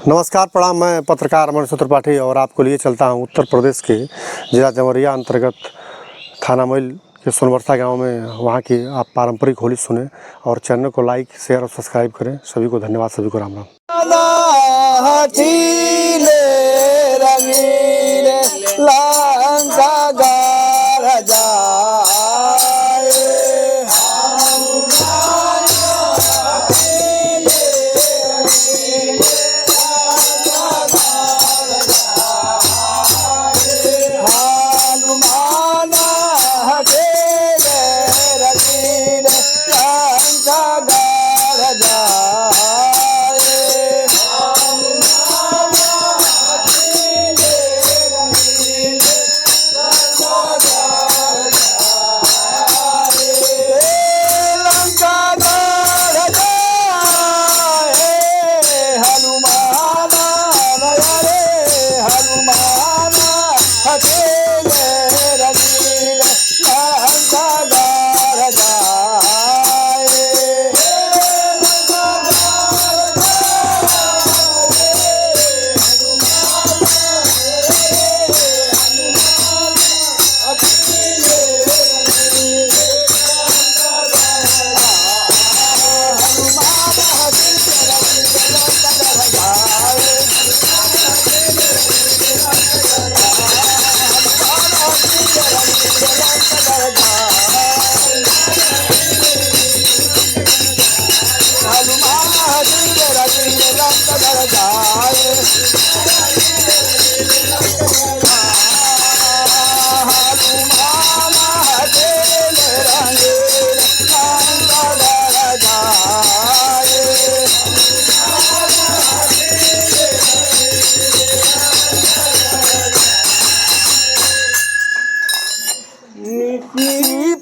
नमस्कार प्रणाम। मैं पत्रकार मनीष त्रिपाठी और आपको लिए चलता हूं उत्तर प्रदेश के जिला जमरिया अंतर्गत थाना मैल के सोनवर्षा गांव में। वहां की आप पारंपरिक होली सुने और चैनल को लाइक शेयर और सब्सक्राइब करें। सभी को धन्यवाद, सभी को राम राम।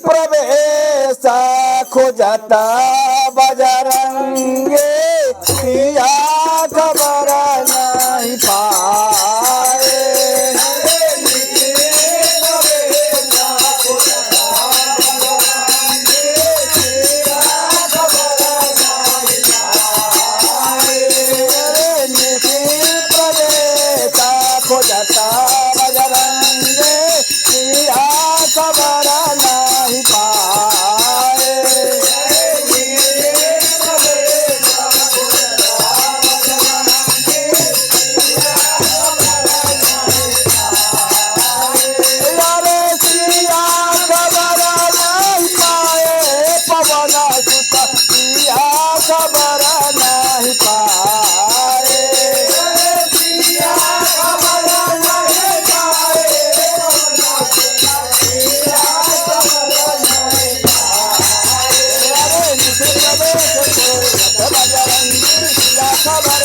प्रवेश खोजता बजरंगे या खबर नहीं पाए। प्रवेश खोजता बजरंगे या खबर नहीं पाए। यारे सिया खबर नहीं पाए, पवन सुत सिया खबर नहीं पाए। सिया खबर नहीं पाए, खबर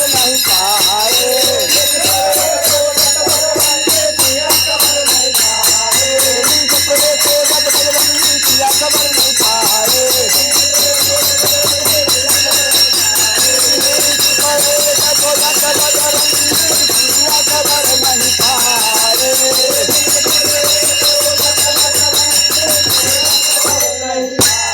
नहीं पाए। खबर नहीं पाए। खबर नहीं पाए।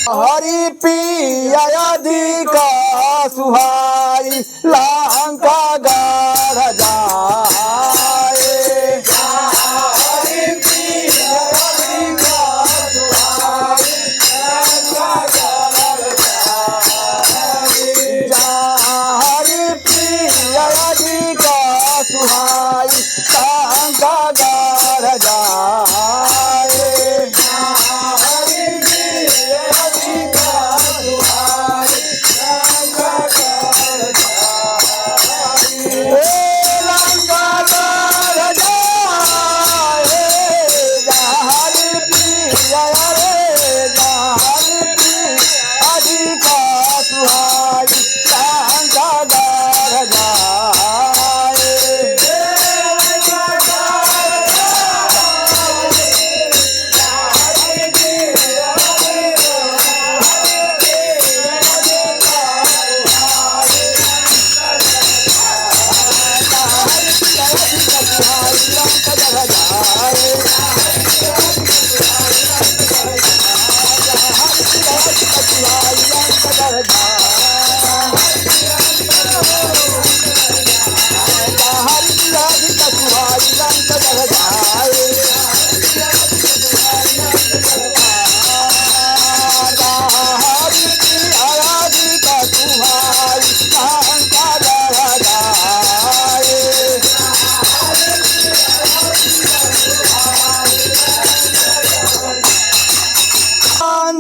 हरि पियाधिका सुहाई लंका गढ़ जाए। हरि पियाधिका सुहाई लंका गढ़ जाए। हरि पियाधिका सुहाई लंका गढ़ जाए। हरि पियाधिका सुहाई घर जाए हरि अधिका सुहाई रंग घर जाए हरि अधिका सुहाई रंग घर जाए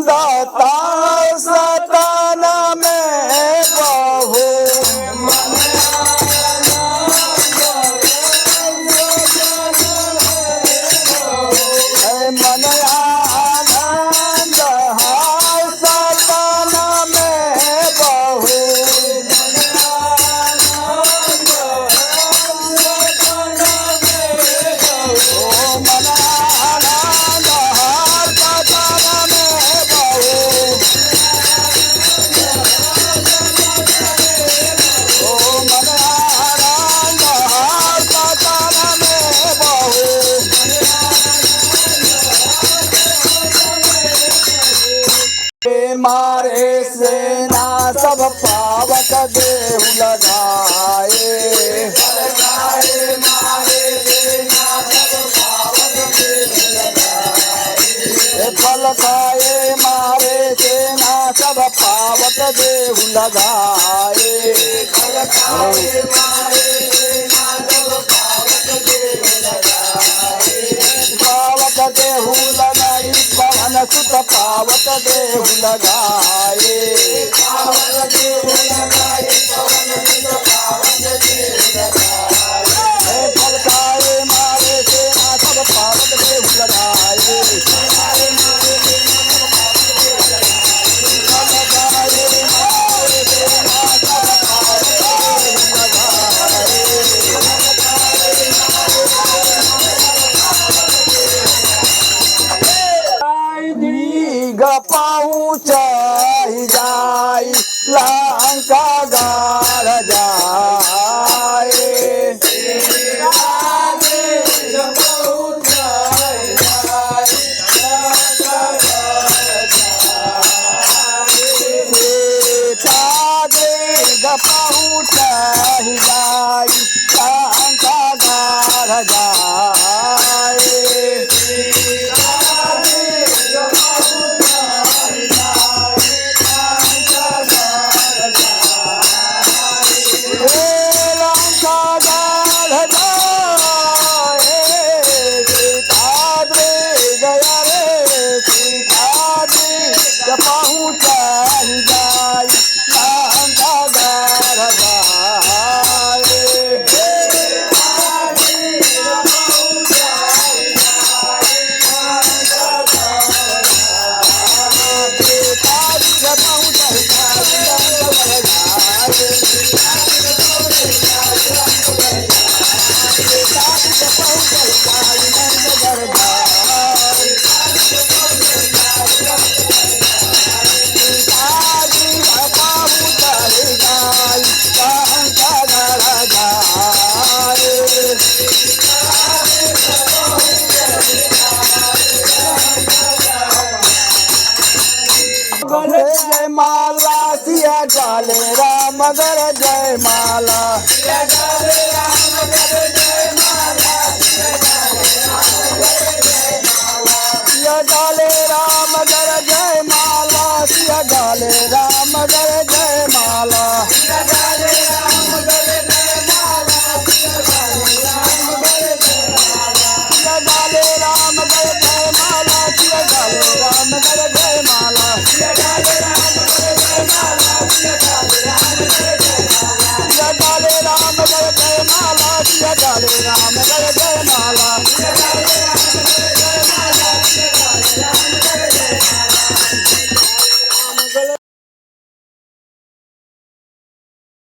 दाता सतान में बहू मन आनंद है सतान में बहू मन आनंद है सतान में बहू मन आनंद है सतान में बहू मारे सेना सब पावक देहु लगाए फलकाए मारे सेना सब पावक देहु लगाए पावक देहु लगाई पवन सुत पावक देहु लगाए फलकाए मारे सेना सब पावक देहु लगाए पहुँच जाई लंका गार जाए पहुँच जाई लंका गार जाए पहुँच जाई लंका घर जाए जय माला सिया गाले राम गर जय माला सिया गाले राम गर जय माला सिया गाले राम गर जय माला सिया गाले राम गर जय माला सिया गाले राम गर जय माला सिया गाले राम गर जय माला सिया गाले राम गर जय माला सिया गाले राम गर जय माला सिया गाले राम गर जय माला सिया गाले राम गर जय माला सिया गाले राम